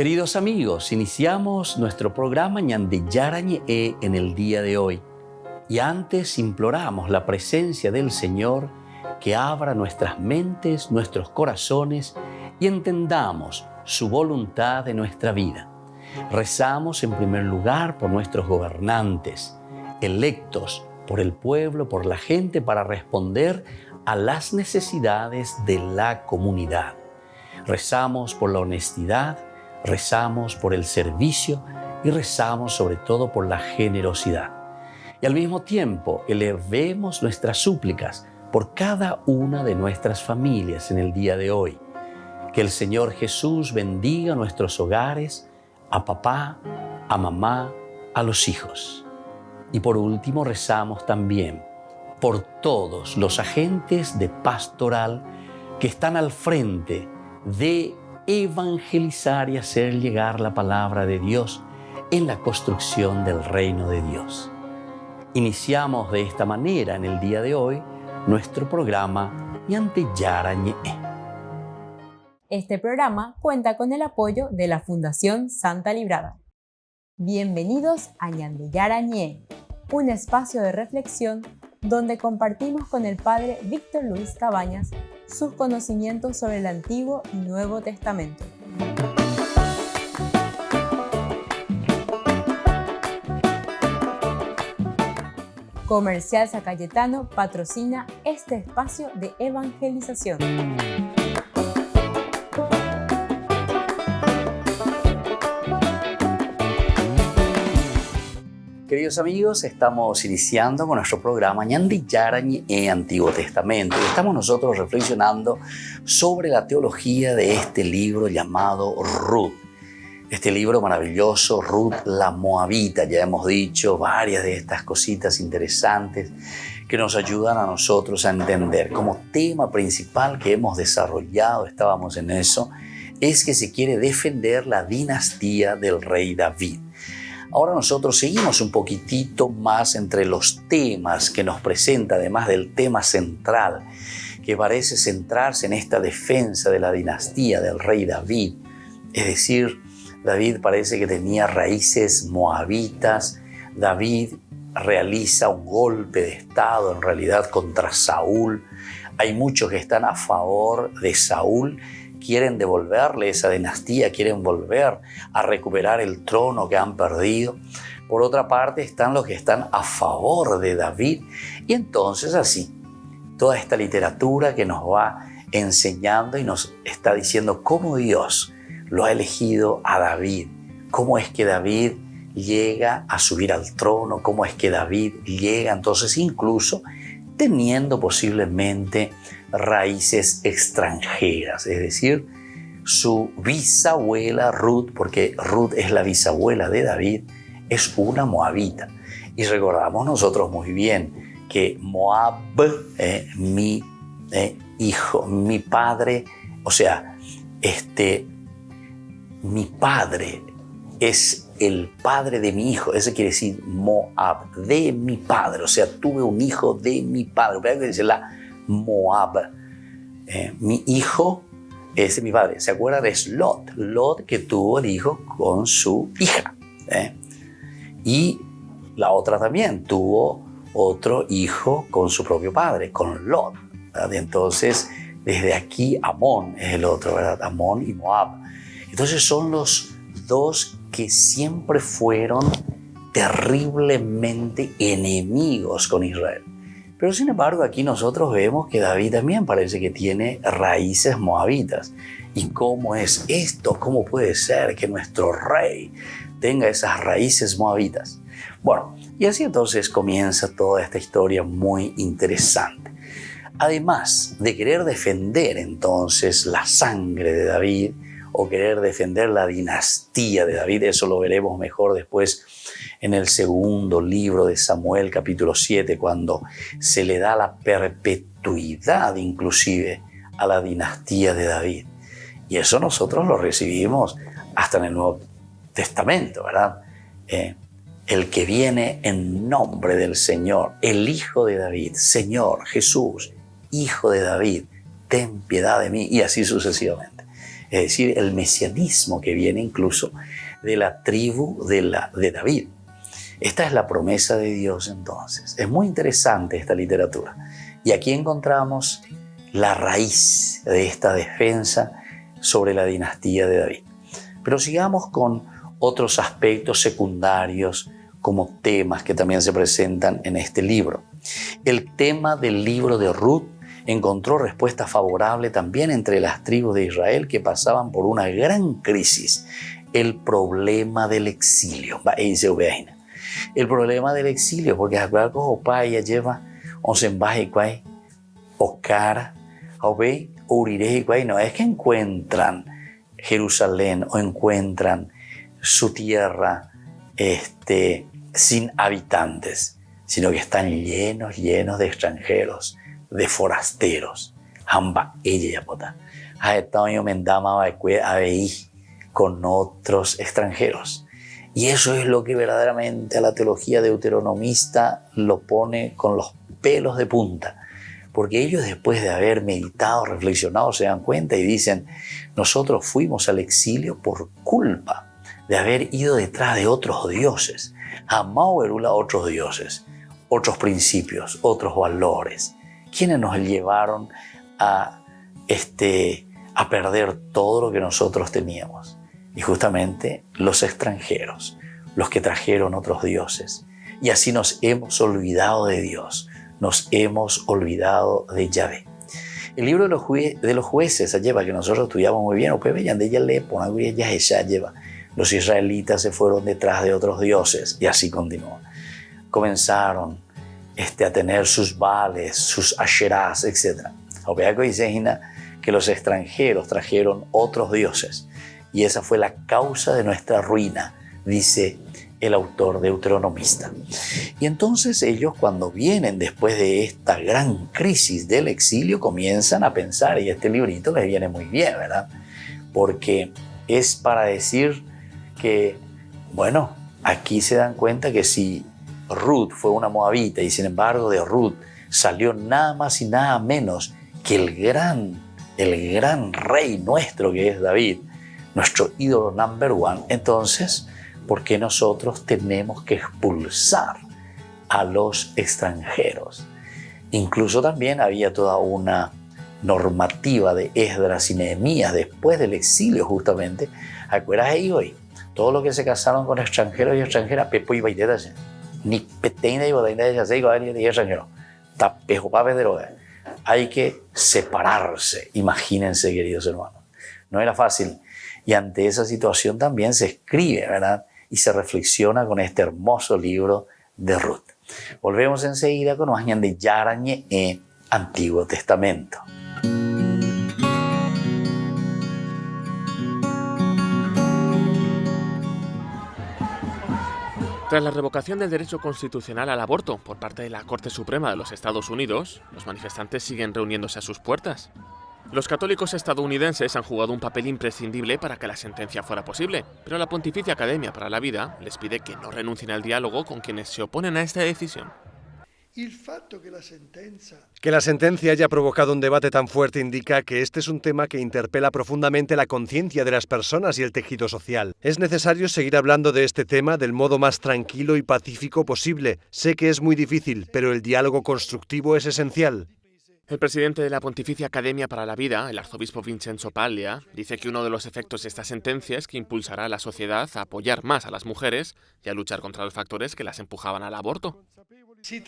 Queridos amigos, iniciamos nuestro programa Ñande Yarañe en el día de hoy. Y antes imploramos la presencia del Señor que abra nuestras mentes, nuestros corazones y entendamos su voluntad en nuestra vida. Rezamos en primer lugar por nuestros gobernantes, electos por el pueblo, por la gente, para responder a las necesidades de la comunidad. Rezamos por la honestidad, rezamos por el servicio y rezamos sobre todo por la generosidad. Y al mismo tiempo elevemos nuestras súplicas por cada una de nuestras familias en el día de hoy. Que el Señor Jesús bendiga nuestros hogares, a papá, a mamá, a los hijos. Y por último rezamos también por todos los agentes de pastoral que están al frente de evangelizar y hacer llegar la palabra de Dios en la construcción del reino de Dios. Iniciamos de esta manera en el día de hoy nuestro programa Ñande Yarañe. Este programa cuenta con el apoyo de la Fundación Santa Librada. Bienvenidos a Ñande Yarañe, un espacio de reflexión donde compartimos con el Padre Víctor Luis Cabañas sus conocimientos sobre el Antiguo y Nuevo Testamento. Comercial San Cayetano patrocina este espacio de evangelización. Queridos amigos, estamos iniciando con nuestro programa Ñande Yarañe Antiguo Testamento. Y estamos nosotros reflexionando sobre la teología de este libro llamado Ruth. Este libro maravilloso, Ruth la Moabita. Ya hemos dicho varias de estas cositas interesantes que nos ayudan a nosotros a entender. Como tema principal que hemos desarrollado, estábamos en eso, es que se quiere defender la dinastía del rey David. Ahora nosotros seguimos un poquitito más entre los temas que nos presenta, además del tema central, que parece centrarse en esta defensa de la dinastía del rey David. Es decir, David parece que tenía raíces moabitas. David realiza un golpe de estado en realidad contra Saúl. Hay muchos que están a favor de Saúl, quieren devolverle esa dinastía, quieren volver a recuperar el trono que han perdido. Por otra parte están los que están a favor de David. Y entonces así, toda esta literatura que nos va enseñando y nos está diciendo cómo Dios lo ha elegido a David, cómo es que David llega a subir al trono, cómo es que David llega entonces incluso teniendo posiblemente raíces extranjeras, es decir, su bisabuela Ruth, porque Ruth es la bisabuela de David, es una moabita. Y recordamos nosotros muy bien que Moab, mi hijo, mi padre, o sea, mi padre es el padre de mi hijo. Eso quiere decir Moab, de mi padre. O sea, tuve un hijo de mi padre. Voy a decir la Moab. Mi hijo es de mi padre. ¿Se acuerdan? Es Lot. Lot que tuvo el hijo con su hija. Y la otra también tuvo otro hijo con su propio padre, con Lot. ¿Verdad? Entonces, desde aquí Amón es el otro, ¿verdad? Amón y Moab. Entonces son los dos que siempre fueron terriblemente enemigos con Israel. Pero sin embargo aquí nosotros vemos que David también parece que tiene raíces moabitas. ¿Y cómo es esto? ¿Cómo puede ser que nuestro rey tenga esas raíces moabitas? Bueno, y así entonces comienza toda esta historia muy interesante. Además de querer defender entonces la sangre de David, o querer defender la dinastía de David, eso lo veremos mejor después en el segundo libro de Samuel, capítulo 7, cuando se le da la perpetuidad inclusive a la dinastía de David. Y eso nosotros lo recibimos hasta en el Nuevo Testamento, ¿verdad? El que viene en nombre del Señor, el Hijo de David, Señor Jesús, Hijo de David, ten piedad de mí, y así sucesivamente. es decir, el mesianismo que viene incluso de la tribu de David. Esta es la promesa de Dios entonces. Es muy interesante esta literatura. Y aquí encontramos la raíz de esta defensa sobre la dinastía de David. Pero sigamos con otros aspectos secundarios como temas que también se presentan en este libro. El tema del libro de Ruth encontró respuesta favorable también entre las tribus de Israel que pasaban por una gran crisis. El problema del exilio. El problema del exilio, porque algo opaya lleva onsembaje quay o cara o ve urireje quay, no es que encuentran Jerusalén o encuentran su tierra sin habitantes, sino que están llenos de extranjeros, de forasteros. Hamba ella yapota. Haetaño mendama abeí con otros extranjeros. Y eso es lo que verdaderamente a la teología deuteronomista lo pone con los pelos de punta. Porque ellos, después de haber meditado, reflexionado, se dan cuenta y dicen: nosotros fuimos al exilio por culpa de haber ido detrás de otros dioses. Amado Erula, otros dioses, otros principios, otros valores, quienes nos llevaron a perder todo lo que nosotros teníamos. Y justamente los extranjeros, los que trajeron otros dioses. Y así nos hemos olvidado de Dios, nos hemos olvidado de Yahvé. El libro de los jueces, lleva que nosotros estudiamos muy bien, los israelitas se fueron detrás de otros dioses y así continuó. Comenzaron a tener sus Baales, sus Asherás, etc. Que los extranjeros trajeron otros dioses y esa fue la causa de nuestra ruina, dice el autor deuteronomista. Y entonces ellos, cuando vienen después de esta gran crisis del exilio, comienzan a pensar, y este librito les viene muy bien, ¿verdad? Porque es para decir que, bueno, aquí se dan cuenta que si Ruth fue una moabita y sin embargo de Ruth salió nada más y nada menos que el gran rey nuestro que es David, nuestro ídolo number one, entonces, ¿por qué nosotros tenemos que expulsar a los extranjeros? Incluso también había toda una normativa de Esdras y Nehemías después del exilio justamente. ¿Acuerdas ahí hoy? Todos los que se casaron con extranjeros y extranjeras, pepo y baitetas, ni peteina y bodaina de yasei, y extranjero, tapejo pape de droga. Hay que separarse, imagínense, queridos hermanos. No era fácil. Y ante esa situación también se escribe, ¿verdad? Y se reflexiona con este hermoso libro de Ruth. Volvemos enseguida con Oañan de Yarañe en Antiguo Testamento. Tras la revocación del derecho constitucional al aborto por parte de la Corte Suprema de los Estados Unidos, los manifestantes siguen reuniéndose a sus puertas. Los católicos estadounidenses han jugado un papel imprescindible para que la sentencia fuera posible, pero la Pontificia Academia para la Vida les pide que no renuncien al diálogo con quienes se oponen a esta decisión. Que la sentencia haya provocado un debate tan fuerte indica que este es un tema que interpela profundamente la conciencia de las personas y el tejido social. Es necesario seguir hablando de este tema del modo más tranquilo y pacífico posible. Sé que es muy difícil, pero el diálogo constructivo es esencial. El presidente de la Pontificia Academia para la Vida, el arzobispo Vincenzo Paglia, dice que uno de los efectos de esta sentencia es que impulsará a la sociedad a apoyar más a las mujeres y a luchar contra los factores que las empujaban al aborto. Se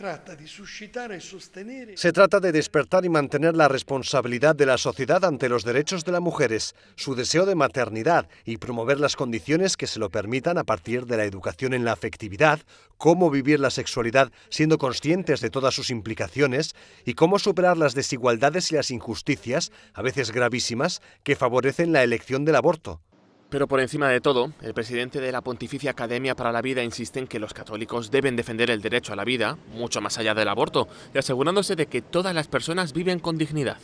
trata de despertar y mantener la responsabilidad de la sociedad ante los derechos de las mujeres, su deseo de maternidad y promover las condiciones que se lo permitan a partir de la educación en la afectividad, cómo vivir la sexualidad siendo conscientes de todas sus implicaciones y cómo superar las desigualdades y las injusticias, a veces gravísimas, que favorecen la elección del aborto. Pero por encima de todo, el presidente de la Pontificia Academia para la Vida insiste en que los católicos deben defender el derecho a la vida, mucho más allá del aborto, y asegurándose de que todas las personas viven con dignidad.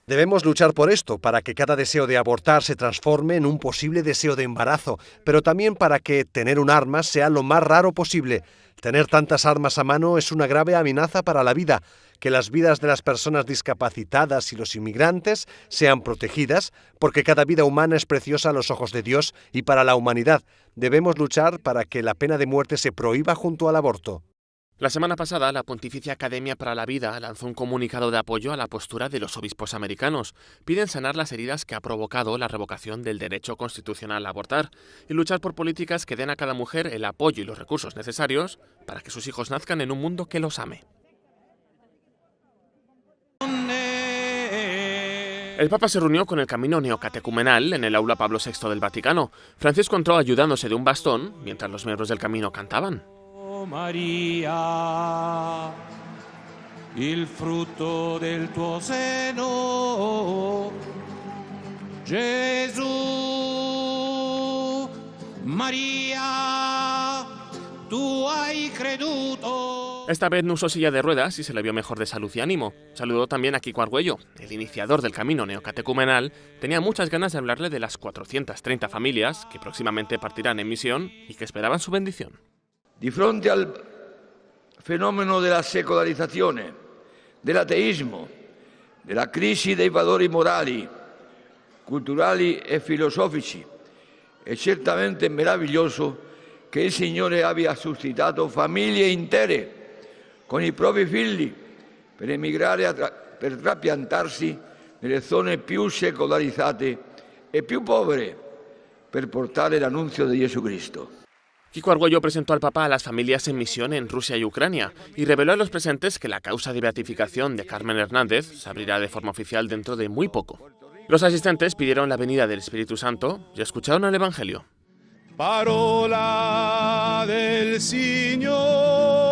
Debemos luchar por esto, para que cada deseo de abortar se transforme en un posible deseo de embarazo, pero también para que tener un arma sea lo más raro posible. Tener tantas armas a mano es una grave amenaza para la vida. que las vidas de las personas discapacitadas y los inmigrantes sean protegidas, porque cada vida humana es preciosa a los ojos de Dios y para la humanidad. Debemos luchar para que la pena de muerte se prohíba junto al aborto. La semana pasada, la Pontificia Academia para la Vida lanzó un comunicado de apoyo a la postura de los obispos americanos. Piden sanar las heridas que ha provocado la revocación del derecho constitucional a abortar y luchar por políticas que den a cada mujer el apoyo y los recursos necesarios para que sus hijos nazcan en un mundo que los ame. El Papa se reunió con el Camino Neocatecumenal en el Aula Pablo VI del Vaticano. Francisco entró ayudándose de un bastón mientras los miembros del Camino cantaban. María, il frutto del tuo seno, Gesù, María, tú hai creduto. Esta vez no usó silla de ruedas y se le vio mejor de salud y ánimo. Saludó también a Kiko Argüello, el iniciador del Camino Neocatecumenal. Tenía muchas ganas de hablarle de las 430 familias que próximamente partirán en misión y que esperaban su bendición. Di fronte al fenomeno della secolarizzazione, dell'ateismo, della crisi dei valori morali, culturali e filosofici, è certamente meraviglioso che il Signore abbia suscitato famiglie intere con i propri figli per emigrare, per trapiantarsi nelle zone più secolarizzate e più povere per portare l'annunzio di Gesù Cristo. Kiko Argüello presentó al Papa a las familias en misión en Rusia y Ucrania y reveló a los presentes que la causa de beatificación de Carmen Hernández se abrirá de forma oficial dentro de muy poco. Los asistentes pidieron la venida del Espíritu Santo y escucharon el Evangelio. Parola del Signore.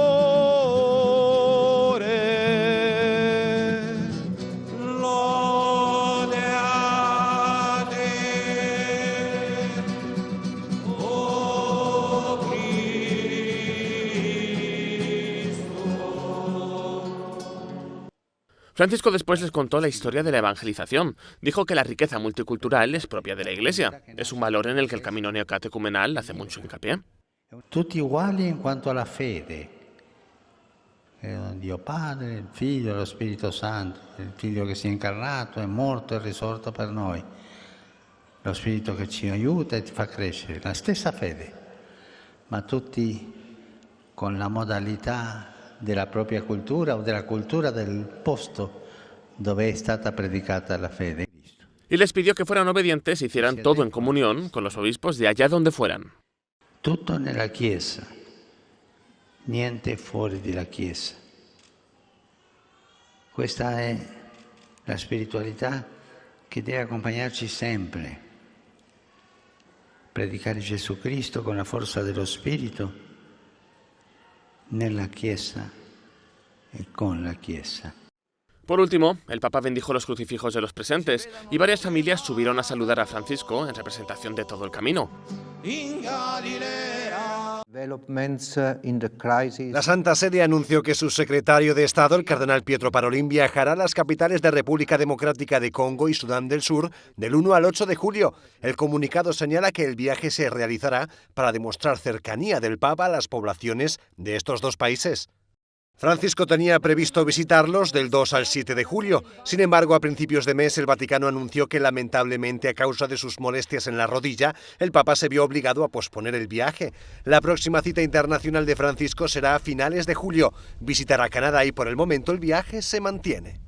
Francisco después les contó la historia de la evangelización. Dijo que la riqueza multicultural es propia de la Iglesia. Es un valor en el que el Camino Neocatecumenal hace mucho hincapié. Tutti uguali in quanto alla fede. Dio Padre, il Figlio, lo Spirito Santo, il Figlio che si è incarnato, è morto e risorto per noi. Lo Spirito che ci aiuta e ti fa crescere. La stessa fede, ma tutti con la modalità della propria cultura o della cultura del posto dove è stata predicata la fede. Y les pidió que fueran obedientes y hicieran todo en comunión con los obispos de allá donde fueran. Tutto nella Chiesa, niente fuori della Chiesa. Questa è la spiritualità che deve accompagnarci sempre. Predicare Gesù Cristo con la forza dello Spirito nella Chiesa e con la Chiesa. Por último, el Papa bendijo los crucifijos de los presentes y varias familias subieron a saludar a Francisco en representación de todo el camino. La Santa Sede anunció que su secretario de Estado, el cardenal Pietro Parolin, viajará a las capitales de República Democrática de Congo y Sudán del Sur del 1 al 8 de julio. El comunicado señala que el viaje se realizará para demostrar cercanía del Papa a las poblaciones de estos dos países. Francisco tenía previsto visitarlos del 2 al 7 de julio. Sin embargo, a principios de mes, el Vaticano anunció que lamentablemente a causa de sus molestias en la rodilla, el Papa se vio obligado a posponer el viaje. La próxima cita internacional de Francisco será a finales de julio. Visitará Canadá y por el momento el viaje se mantiene.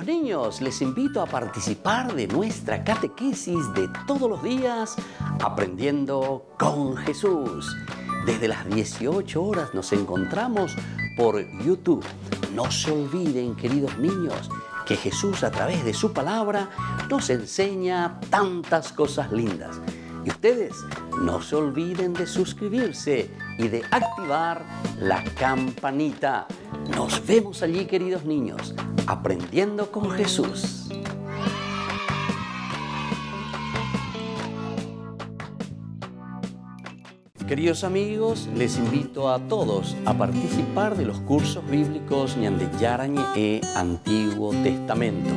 Niños, les invito a participar de nuestra catequesis de todos los días, Aprendiendo con Jesús. Desde las 18 horas nos encontramos por YouTube. No se olviden, queridos niños, que Jesús a través de su palabra nos enseña tantas cosas lindas. Y ustedes no se olviden de suscribirse y de activar la campanita. Nos vemos allí, queridos niños, Aprendiendo con Jesús. Queridos amigos, les invito a todos a participar de los cursos bíblicos Ñande Yarañe e Antiguo Testamento.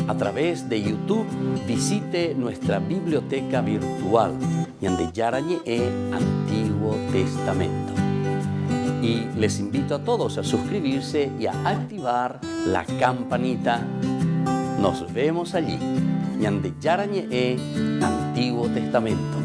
A través de YouTube visite nuestra biblioteca virtual Ñandeyarañe'e Antiguo Testamento. Y les invito a todos a suscribirse y a activar la campanita. Nos vemos allí. Ñandeyarañe'e Antiguo Testamento.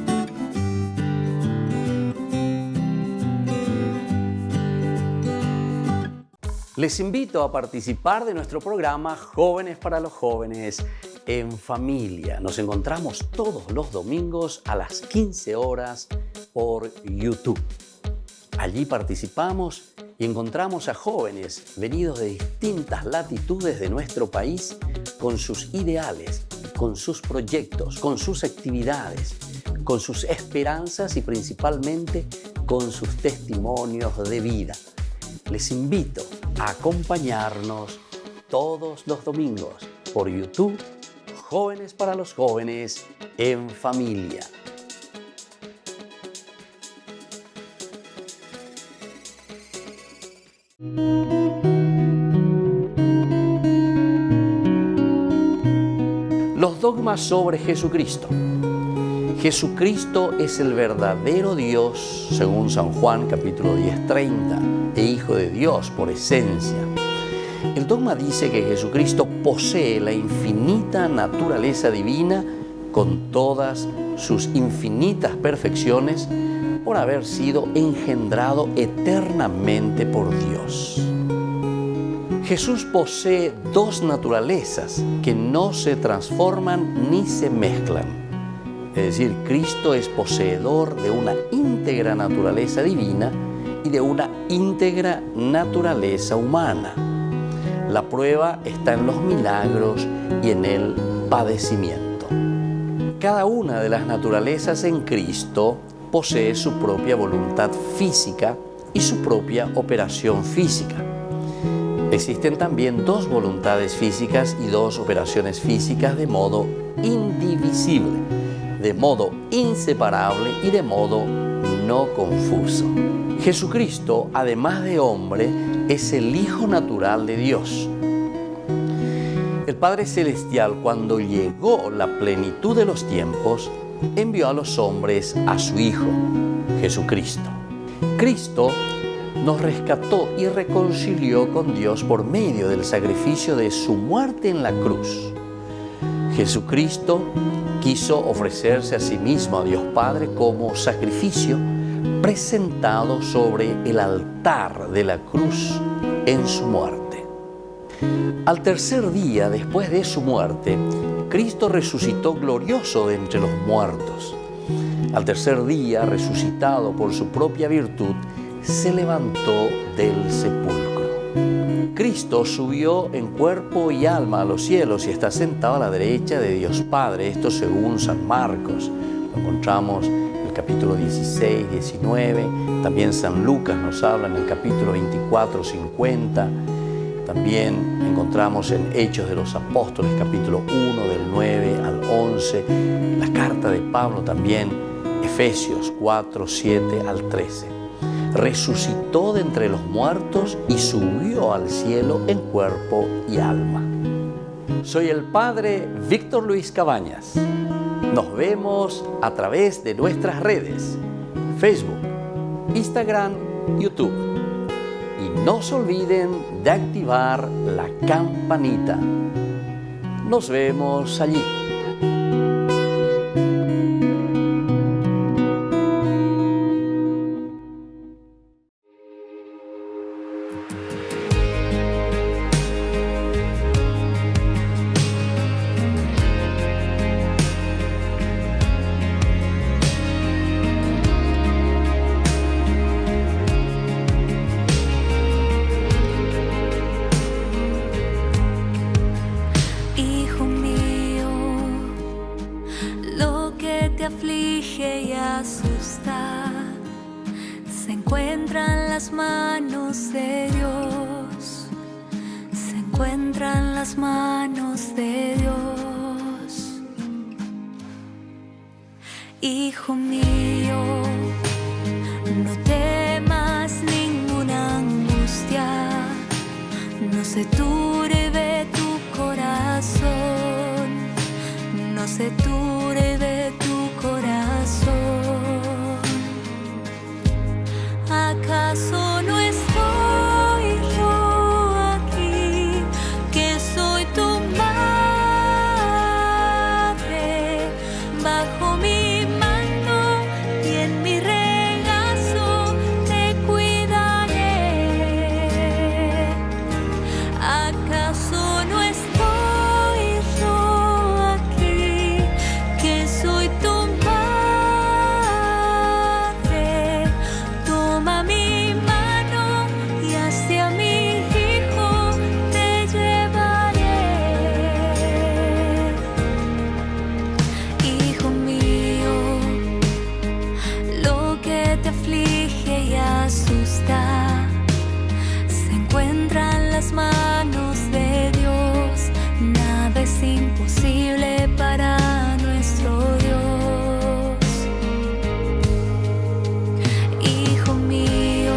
Les invito a participar de nuestro programa Jóvenes para los Jóvenes en Familia. Nos encontramos todos los domingos a las 15 horas por YouTube. Allí participamos y encontramos a jóvenes venidos de distintas latitudes de nuestro país con sus ideales, con sus proyectos, con sus actividades, con sus esperanzas y principalmente con sus testimonios de vida. Les invito a acompañarnos todos los domingos por YouTube, Jóvenes para los Jóvenes en Familia. Los dogmas sobre Jesucristo. Jesucristo es el verdadero Dios, según San Juan capítulo 10:30, e Hijo de Dios por esencia. El dogma dice que Jesucristo posee la infinita naturaleza divina con todas sus infinitas perfecciones por haber sido engendrado eternamente por Dios. Jesús posee dos naturalezas que no se transforman ni se mezclan. Es decir, Cristo es poseedor de una íntegra naturaleza divina y de una íntegra naturaleza humana. La prueba está en los milagros y en el padecimiento. Cada una de las naturalezas en Cristo posee su propia voluntad física y su propia operación física. Existen también dos voluntades físicas y dos operaciones físicas de modo indivisible, de modo inseparable y de modo no confuso. Jesucristo, además de hombre, es el Hijo natural de Dios. El Padre Celestial, cuando llegó la plenitud de los tiempos, envió a los hombres a su Hijo, Jesucristo. Cristo nos rescató y reconcilió con Dios por medio del sacrificio de su muerte en la cruz. Jesucristo quiso ofrecerse a sí mismo a Dios Padre como sacrificio presentado sobre el altar de la cruz en su muerte. Al tercer día después de su muerte, Cristo resucitó glorioso de entre los muertos. Al tercer día, resucitado por su propia virtud, se levantó del sepulcro. Cristo subió en cuerpo y alma a los cielos y está sentado a la derecha de Dios Padre. Esto según San Marcos. Lo encontramos en el capítulo 16, 19. También San Lucas nos habla en el capítulo 24, 50. También encontramos en Hechos de los Apóstoles, capítulo 1, del 9 al 11. La carta de Pablo también, Efesios 4, 7 al 13. Resucitó de entre los muertos y subió al cielo en cuerpo y alma. Soy el Padre Víctor Luis Cabañas. Nos vemos a través de nuestras redes, Facebook, Instagram, YouTube. Y no se olviden de activar la campanita. Nos vemos allí. Aflige y asusta, se encuentra en las manos de Dios, se encuentra en las manos de Dios. Hijo mío, no temas ninguna angustia, no se turbe tu corazón. se turbe tu corazón. ¿Acaso no estoy yo aquí, que soy tu madre, bajo mi mando y en mi regazo te cuidaré? ¿Acaso no estoy yo aquí, que soy tu madre? Toma mi mano y hacia mi hijo te llevaré. Hijo mío, lo que te aflige y asusta se encuentra en las manos de Dios. Nada es imposible para nuestro Dios. Hijo mío,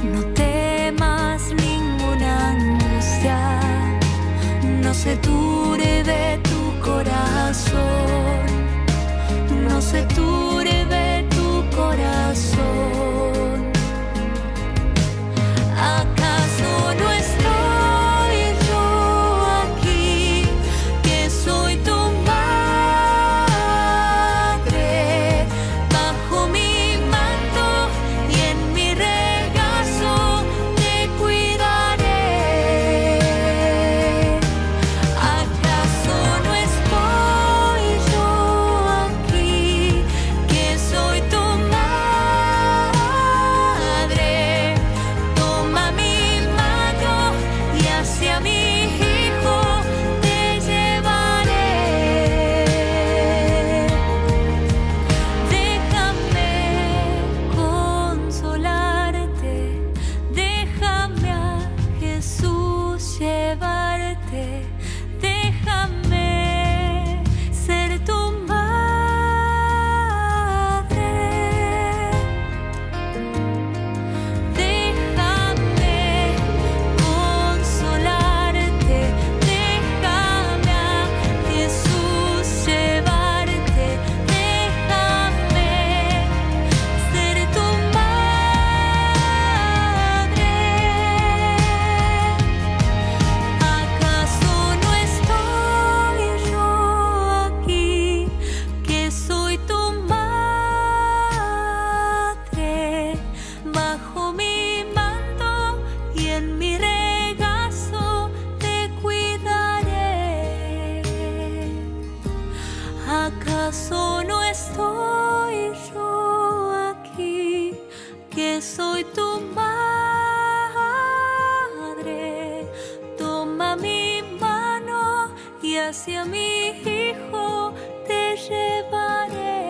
no temas ninguna angustia, no se turbe tu corazón, no se turbe tu corazón. ¿Acaso no estoy yo aquí, que soy tu madre, bajo mi manto y en mi regazo te cuidaré? ¿Acaso no estoy yo aquí, que soy tu madre? Toma mi mano y hacia mi hijo te llevaré. Déjame consolarte, déjame a Jesús llevarte, déjame ser tu madre. Déjame consolarte, déjame a Jesús llevarte, déjame ser tu madre. ¿Acaso no estoy yo aquí, que soy tu madre, bajo mi manto y en mi regazo te cuidaré? ¿Acaso no estoy yo aquí, que soy tu madre? Toma mi mano y hacia mi hijo te llevaré.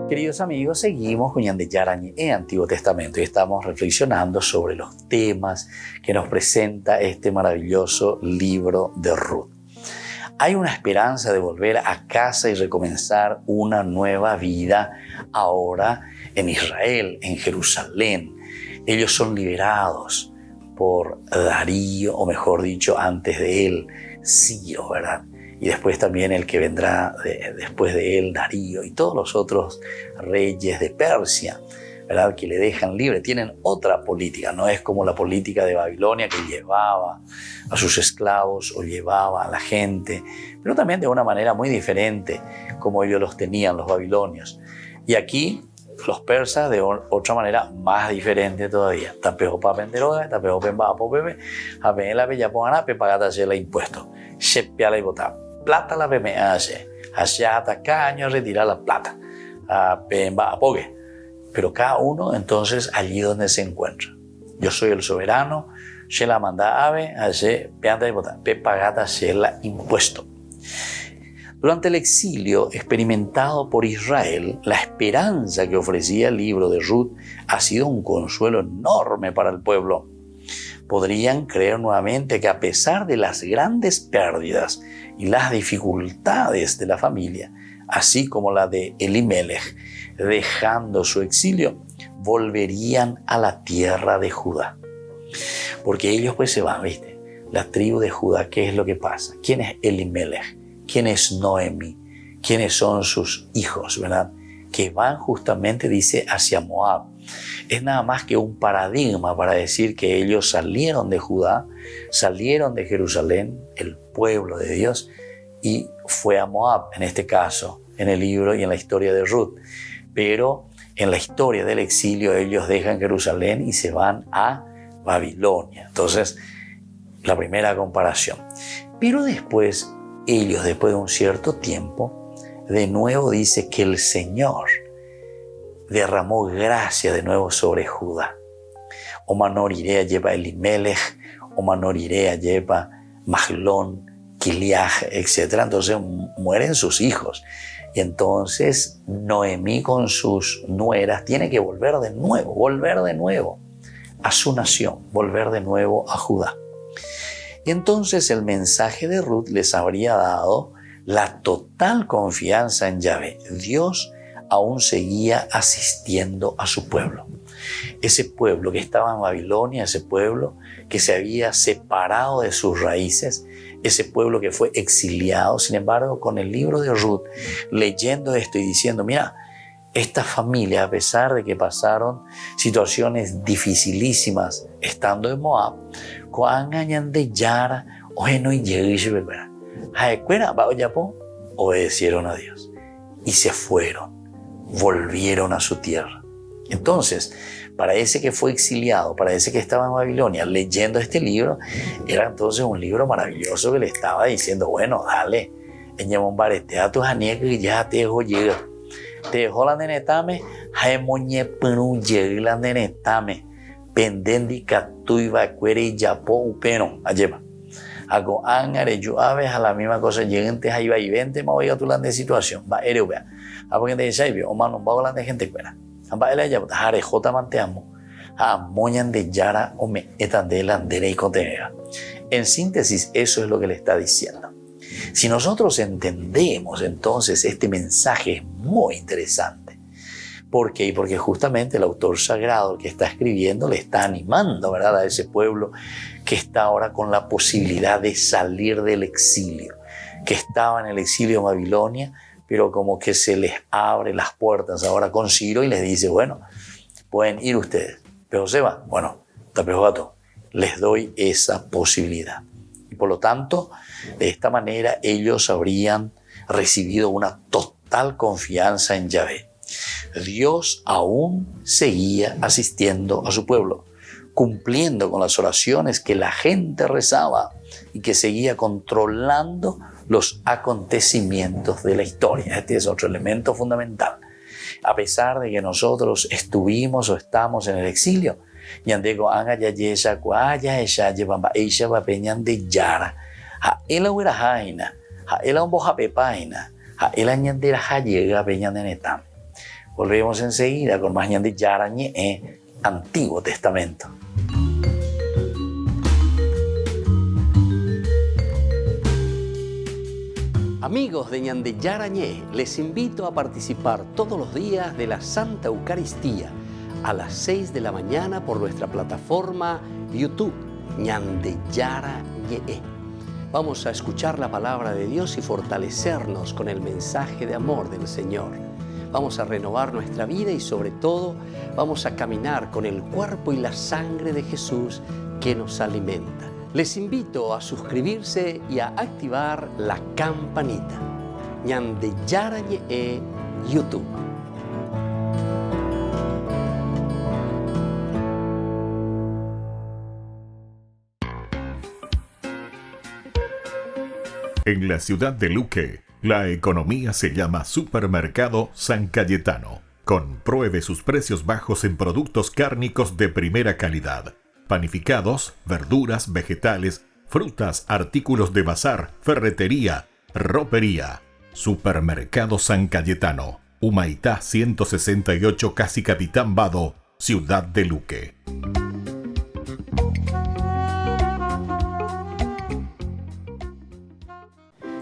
Queridos amigos, seguimos con Ñande Yarañe en Antiguo Testamento y estamos reflexionando sobre los temas que nos presenta este maravilloso libro de Ruth. Hay una esperanza de volver a casa y recomenzar una nueva vida ahora en Israel, en Jerusalén. Ellos son liberados por Darío, o mejor dicho, antes de él, Ciro, ¿verdad? Y después también el que vendrá después de él, Darío, y todos los otros reyes de Persia, ¿verdad? Que le dejan libre. Tienen otra política, no es como la política de Babilonia, que llevaba a sus esclavos o llevaba a la gente, pero también de una manera muy diferente como ellos los tenían, los babilonios. Y aquí los persas de otra manera más diferente todavía. Tapejo pa penderoga, tapejo pemba popebe, a la bella pongana, pepagata la impuesto. Shepiala y botar. Plata la peme hace. Hacia hasta cada año retirar la plata. A pemba apogue. Pero cada uno entonces allí donde se encuentra. Yo soy el soberano, se la manda ave, hace peanta y botar. Pepagata la impuesto. Durante el exilio experimentado por Israel, la esperanza que ofrecía el libro de Ruth ha sido un consuelo enorme para el pueblo. Podrían creer nuevamente que a pesar de las grandes pérdidas y las dificultades de la familia, así como la de Elimelech, dejando su exilio, volverían a la tierra de Judá. Porque ellos pues se van, ¿viste? La tribu de Judá, ¿qué es lo que pasa? ¿Quién es Elimelech? ¿Quién es Noemi? ¿Quiénes son sus hijos, verdad? Que van justamente, dice, hacia Moab. Es nada más que un paradigma para decir que ellos salieron de Judá, salieron de Jerusalén, el pueblo de Dios, y fue a Moab, en este caso, en el libro y en la historia de Ruth. Pero en la historia del exilio ellos dejan Jerusalén y se van a Babilonia. Entonces, la primera comparación. Pero después, ellos, después de un cierto tiempo, de nuevo dice que el Señor derramó gracia de nuevo sobre Judá. Omanorirea lleva Elimelech, Omanorirea lleva Mahlón, Kiliaj, etc. Entonces mueren sus hijos. Y entonces Noemí con sus nueras tiene que volver de nuevo a su nación, volver de nuevo a Judá. Y entonces el mensaje de Ruth les habría dado la total confianza en Yahvé. Dios aún seguía asistiendo a su pueblo. Ese pueblo que estaba en Babilonia, ese pueblo que se había separado de sus raíces, ese pueblo que fue exiliado. Sin embargo, con el libro de Ruth, leyendo esto y diciendo, mira, esta familia, a pesar de que pasaron situaciones dificilísimas estando en Moab, obedecieron a Dios y se fueron, volvieron a su tierra. Entonces, para ese que fue exiliado, para ese que estaba en Babilonia, leyendo este libro, era entonces un libro maravilloso que le estaba diciendo, bueno, dale, te a tus que ya te dejó llegar. Te dejó la nenetame, jaemoñe punu llegue la nenetame, pendendi catui vacuere y yapo upeno, alleva. Hago angare yo aves a la misma cosa, lleguen te ahí va y vente, ma voy a tu de situación, va ereuea. A porque te dice, o mano, va a de gente fuera. Amba el allá, jare jota manteamo, a moñan de yara o me etan de la andere y contenera. En síntesis, eso es lo que le está diciendo. Si nosotros entendemos entonces este mensaje es muy interesante. ¿Por qué? Porque justamente el autor sagrado, el que está escribiendo, le está animando, ¿verdad?, a ese pueblo que está ahora con la posibilidad de salir del exilio, que estaba en el exilio en Babilonia, pero como que se les abre las puertas ahora con Ciro y les dice, bueno, pueden ir ustedes. Pero se va, bueno, tapejogato, les doy esa posibilidad. Y por lo tanto, de esta manera ellos habrían recibido una total confianza en Yahvé. Dios aún seguía asistiendo a su pueblo, cumpliendo con las oraciones que la gente rezaba y que seguía controlando los acontecimientos de la historia. Este es otro elemento fundamental. A pesar de que nosotros estuvimos o estamos en el exilio, Ñandego anga ya yesha cuaya ella llevaba ella va peñan de yara ha ela huera jaina ha ela un boja pepaina ha ela ñandera ja llega peñan de netam. Volvemos enseguida con más ñande yara ñe Antiguo Testamento. Amigos de Ñande Yarañé, les invito a participar todos los días de la Santa Eucaristía a las 6 de la mañana por nuestra plataforma YouTube, Ñande Yarañé. Vamos a escuchar la palabra de Dios y fortalecernos con el mensaje de amor del Señor. Vamos a renovar nuestra vida y sobre todo vamos a caminar con el cuerpo y la sangre de Jesús que nos alimenta. Les invito a suscribirse y a activar la campanita. Ñande Yarañé YouTube. En la ciudad de Luque, la economía se llama Supermercado San Cayetano. Compruebe sus precios bajos en productos cárnicos de primera calidad. Panificados, verduras, vegetales, frutas, artículos de bazar, ferretería, ropería. Supermercado San Cayetano, Humaitá 168, casi Capitán Vado, Ciudad de Luque.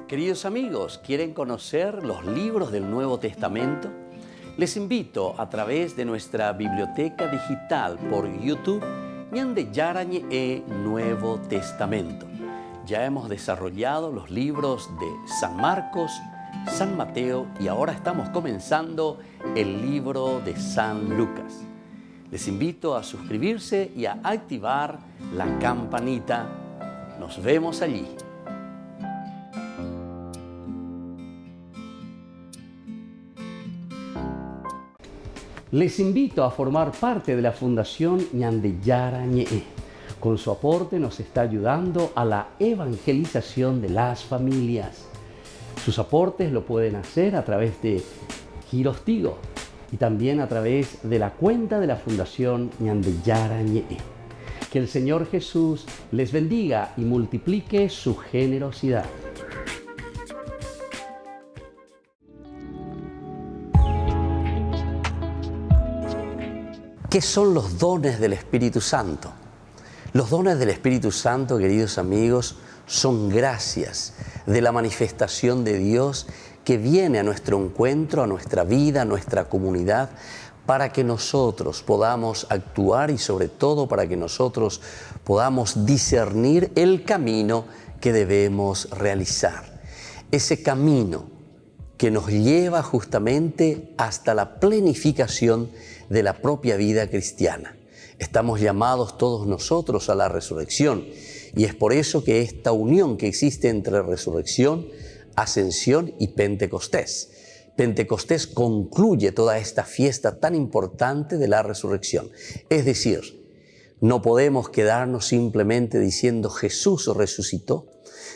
Queridos amigos, ¿quieren conocer los libros del Nuevo Testamento? Les invito a través de nuestra biblioteca digital por YouTube, Ñande Yarañe Nuevo Testamento. Ya hemos desarrollado los libros de San Marcos, San Mateo y ahora estamos comenzando el libro de San Lucas. Les invito a suscribirse y a activar la campanita. Nos vemos allí. Les invito a formar parte de la Fundación Ñande Yarañe. Con su aporte nos está ayudando a la evangelización de las familias. Sus aportes lo pueden hacer a través de Giros Tigo y también a través de la cuenta de la Fundación Ñande Yarañe. Que el Señor Jesús les bendiga y multiplique su generosidad. ¿Qué son los dones del Espíritu Santo? Los dones del Espíritu Santo, queridos amigos, son gracias de la manifestación de Dios que viene a nuestro encuentro, a nuestra vida, a nuestra comunidad, para que nosotros podamos actuar y sobre todo para que nosotros podamos discernir el camino que debemos realizar. Ese camino que nos lleva justamente hasta la plenificación de la propia vida cristiana. Estamos llamados todos nosotros a la resurrección y es por eso que esta unión que existe entre resurrección, ascensión y Pentecostés. Pentecostés concluye toda esta fiesta tan importante de la resurrección. Es decir, no podemos quedarnos simplemente diciendo Jesús resucitó,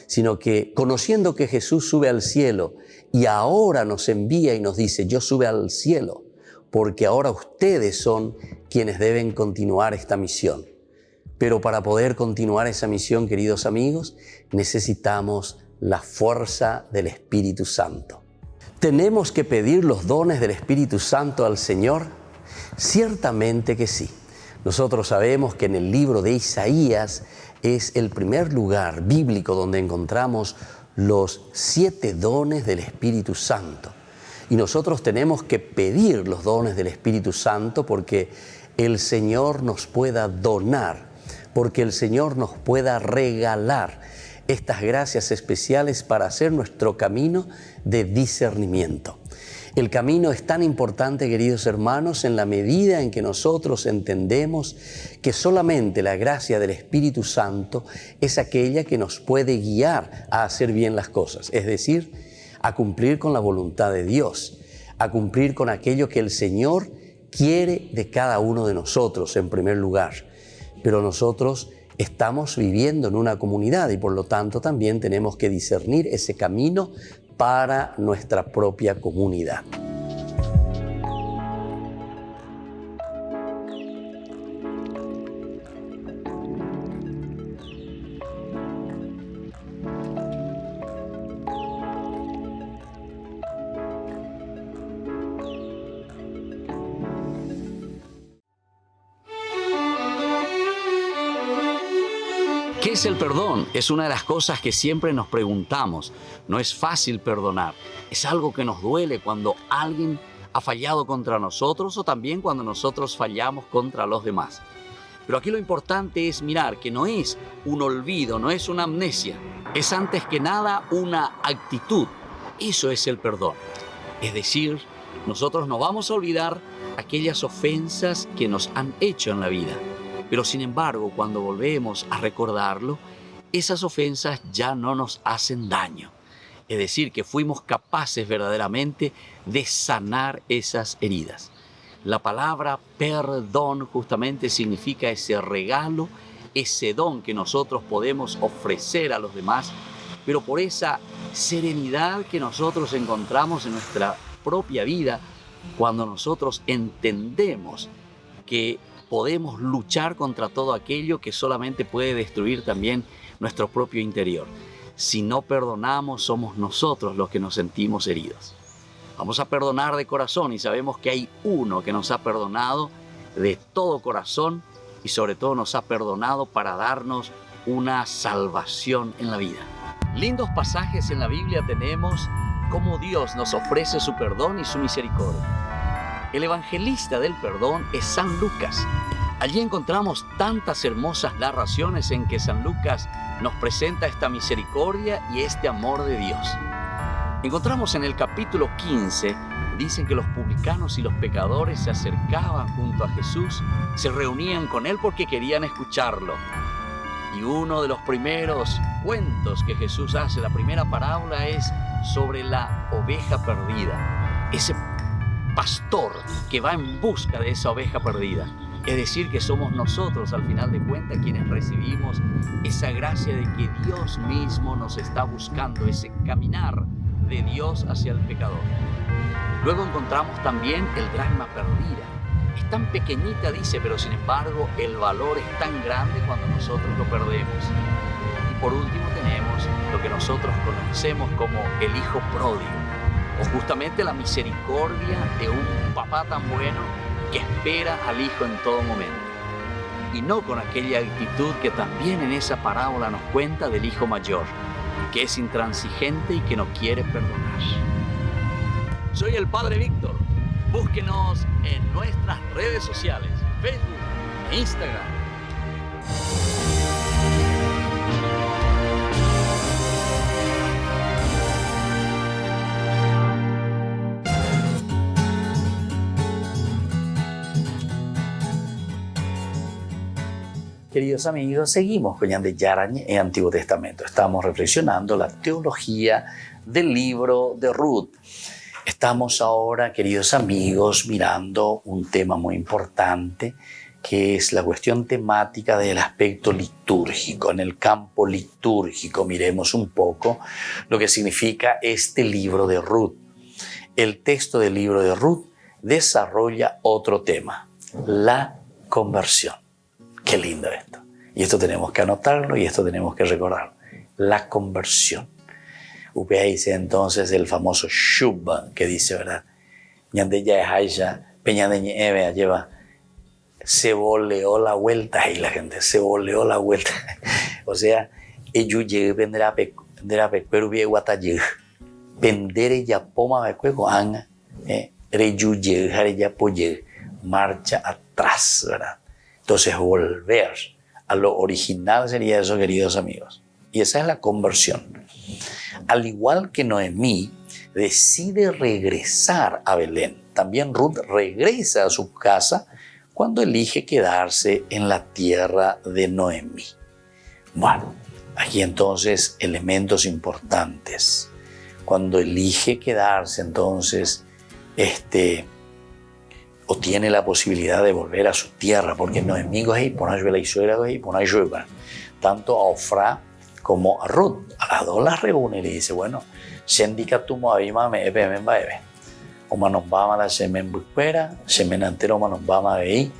sino que conociendo que Jesús sube al cielo y ahora nos envía y nos dice, yo sube al cielo, porque ahora ustedes son quienes deben continuar esta misión. Pero para poder continuar esa misión, queridos amigos, necesitamos la fuerza del Espíritu Santo. ¿Tenemos que pedir los dones del Espíritu Santo al Señor? Ciertamente que sí. Nosotros sabemos que en el libro de Isaías es el primer lugar bíblico donde encontramos los 7 dones del Espíritu Santo. Y nosotros tenemos que pedir los dones del Espíritu Santo porque el Señor nos pueda donar, porque el Señor nos pueda regalar estas gracias especiales para hacer nuestro camino de discernimiento. El camino es tan importante, queridos hermanos, en la medida en que nosotros entendemos que solamente la gracia del Espíritu Santo es aquella que nos puede guiar a hacer bien las cosas, es decir, a cumplir con la voluntad de Dios, a cumplir con aquello que el Señor quiere de cada uno de nosotros en primer lugar. Pero nosotros estamos viviendo en una comunidad y por lo tanto también tenemos que discernir ese camino para nuestra propia comunidad. ¿Qué es el perdón? Es una de las cosas que siempre nos preguntamos. No es fácil perdonar. Es algo que nos duele cuando alguien ha fallado contra nosotros o también cuando nosotros fallamos contra los demás. Pero aquí lo importante es mirar que no es un olvido, no es una amnesia. Es antes que nada una actitud. Eso es el perdón. Es decir, nosotros no vamos a olvidar aquellas ofensas que nos han hecho en la vida. Pero sin embargo, cuando volvemos a recordarlo, esas ofensas ya no nos hacen daño. Es decir, que fuimos capaces verdaderamente de sanar esas heridas. La palabra perdón justamente significa ese regalo, ese don que nosotros podemos ofrecer a los demás, pero por esa serenidad que nosotros encontramos en nuestra propia vida cuando nosotros entendemos que podemos luchar contra todo aquello que solamente puede destruir también nuestro propio interior. Si no perdonamos, somos nosotros los que nos sentimos heridos. Vamos a perdonar de corazón y sabemos que hay uno que nos ha perdonado de todo corazón y sobre todo nos ha perdonado para darnos una salvación en la vida. Lindos pasajes en la Biblia tenemos cómo Dios nos ofrece su perdón y su misericordia. El evangelista del perdón es San Lucas. Allí encontramos tantas hermosas narraciones en que San Lucas nos presenta esta misericordia y este amor de Dios. Encontramos en el capítulo 15, dicen que los publicanos y los pecadores se acercaban junto a Jesús, se reunían con Él porque querían escucharlo. Y uno de los primeros cuentos que Jesús hace, la primera parábola, es sobre la oveja perdida. Ese pastor que va en busca de esa oveja perdida. Es decir, que somos nosotros, al final de cuentas, quienes recibimos esa gracia de que Dios mismo nos está buscando, ese caminar de Dios hacia el pecador. Luego encontramos también el dracma perdida. Es tan pequeñita, dice, pero sin embargo el valor es tan grande cuando nosotros lo perdemos. Y por último tenemos lo que nosotros conocemos como el hijo pródigo, o justamente la misericordia de un papá tan bueno que espera al hijo en todo momento. Y no con aquella actitud que también en esa parábola nos cuenta del hijo mayor, que es intransigente y que no quiere perdonar. Soy el Padre Víctor. Búsquenos en nuestras redes sociales, Facebook e Instagram. Queridos amigos, seguimos con Ñande Yarañe en Antiguo Testamento. Estamos reflexionando la teología del libro de Ruth. Estamos ahora, queridos amigos, mirando un tema muy importante, que es la cuestión temática del aspecto litúrgico. En el campo litúrgico miremos un poco lo que significa este libro de Ruth. El texto del libro de Ruth desarrolla otro tema, la conversión. Qué lindo esto. Y esto tenemos que anotarlo y esto tenemos que recordarlo. La conversión. Upea dice entonces el famoso Shubba, que dice, ¿verdad? Ñande ya es Aisha, peña de Ñeve lleva, se voleó la vuelta, y la gente se voleó la vuelta. O sea, ellos llegué vendrá pecuero vie guatayeg, pendere ya poma becueco anga, reyu llegar ya poyeg, marcha atrás, ¿verdad? Entonces volver a lo original sería eso, queridos amigos. Y esa es la conversión. Al igual que Noemí decide regresar a Belén, también Ruth regresa a su casa cuando elige quedarse en la tierra de Noemí. Bueno, aquí entonces elementos importantes. Cuando elige quedarse entonces, o tiene la posibilidad de volver a su tierra, porque Noemí gohei pona la suegra gohei pona yuba. Tanto a Ofra como a Ruth, a las dos las reúne y le dice, bueno, shendika tu moabima me epemen baebe. O manombama la semen buquera, semen antero manombama vei,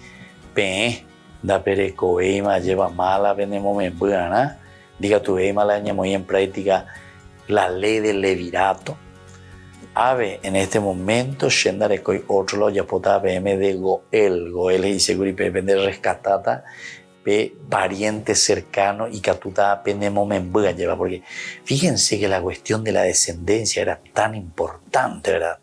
pe da pereco eima lleva mala venemo me buena, diga tu eima la aña muy en práctica la ley del levirato. Ave en este momento, Shendarekoi otro lo yapota PM de Goel y seguro y depende rescatata, pe pariente cercano y catuta penemo membuga lleva, porque fíjense que la cuestión de la descendencia era tan importante, ¿verdad?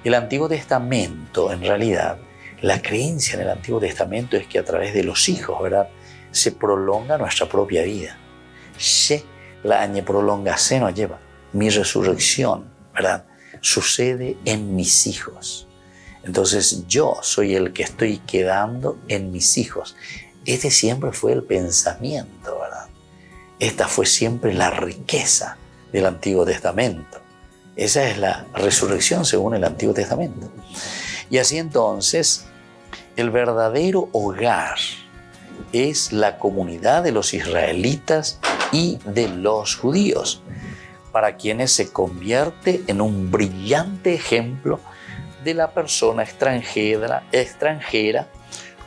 El Antiguo Testamento, en realidad, la creencia en el Antiguo Testamento es que a través de los hijos, ¿verdad?, se prolonga nuestra propia vida. Se la añe prolonga se nos lleva. Mi resurrección, ¿verdad?, sucede en mis hijos. Entonces yo soy el que estoy quedando en mis hijos. Este siempre fue el pensamiento, ¿verdad? Esta fue siempre la riqueza del Antiguo Testamento. Esa es la resurrección según el Antiguo Testamento. Y así entonces, el verdadero hogar es la comunidad de los israelitas y de los judíos, para quienes se convierte en un brillante ejemplo de la persona extranjera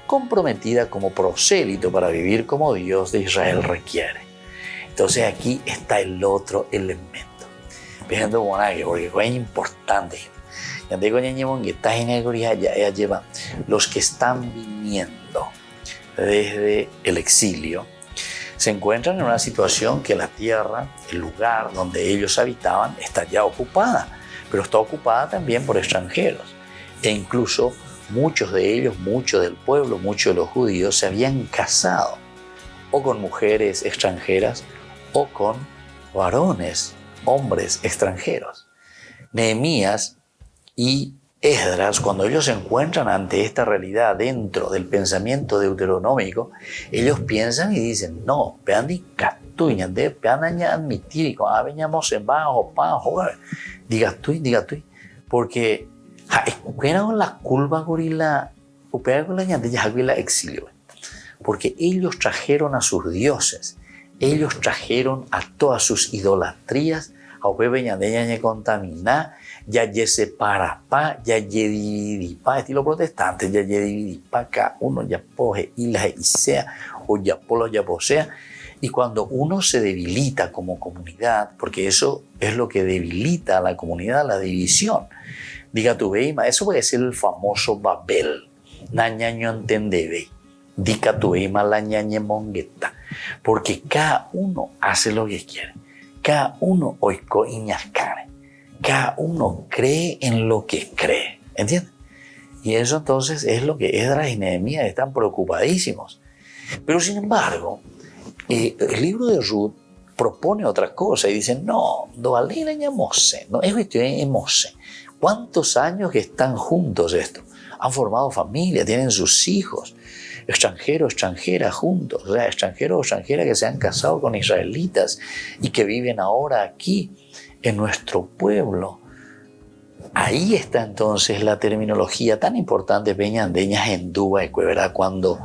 comprometida como prosélito para vivir como Dios de Israel requiere. Entonces aquí está el otro elemento. Viendo porque es importante. Los que están viniendo desde el exilio se encuentran en una situación que la tierra, el lugar donde ellos habitaban, está ya ocupada, pero está ocupada también por extranjeros. E incluso muchos de ellos, muchos del pueblo, muchos de los judíos se habían casado o con mujeres extranjeras o con varones, hombres extranjeros. Nehemías y Esdras, cuando ellos se encuentran ante esta realidad dentro del pensamiento deuteronómico, ellos piensan y dicen, no, diga tú, porque la culpa exilio, porque ellos trajeron a sus dioses, ellos trajeron a todas sus idolatrías, a contaminar, ya se para pa, ya dividi pa, estilo protestante, ya dividi pa, cada uno ya poje y la y sea, o ya polo ya posea. Y cuando uno se debilita como comunidad, porque eso es lo que debilita a la comunidad, la división. Diga tu veima, eso puede ser el famoso Babel. Nañaño entendebe. Diga tu veima la ñañe mongueta. Porque cada uno hace lo que quiere. Cada uno oico iñascare. Cada uno cree en lo que cree. ¿Entiendes? Y eso entonces es lo que Esdras y Nehemías están preocupadísimos. Pero sin embargo, el libro de Ruth propone otra cosa y dice, no, doalina y Mose, no es cuestión de Mose. ¿Cuántos años que están juntos esto? Han formado familia, tienen sus hijos, extranjeros, extranjeras juntos, o sea, extranjeros o extranjeras que se han casado con israelitas y que viven ahora aquí en nuestro pueblo. Ahí está entonces la terminología tan importante, peñandeñas en Dúa, ¿verdad? Cuando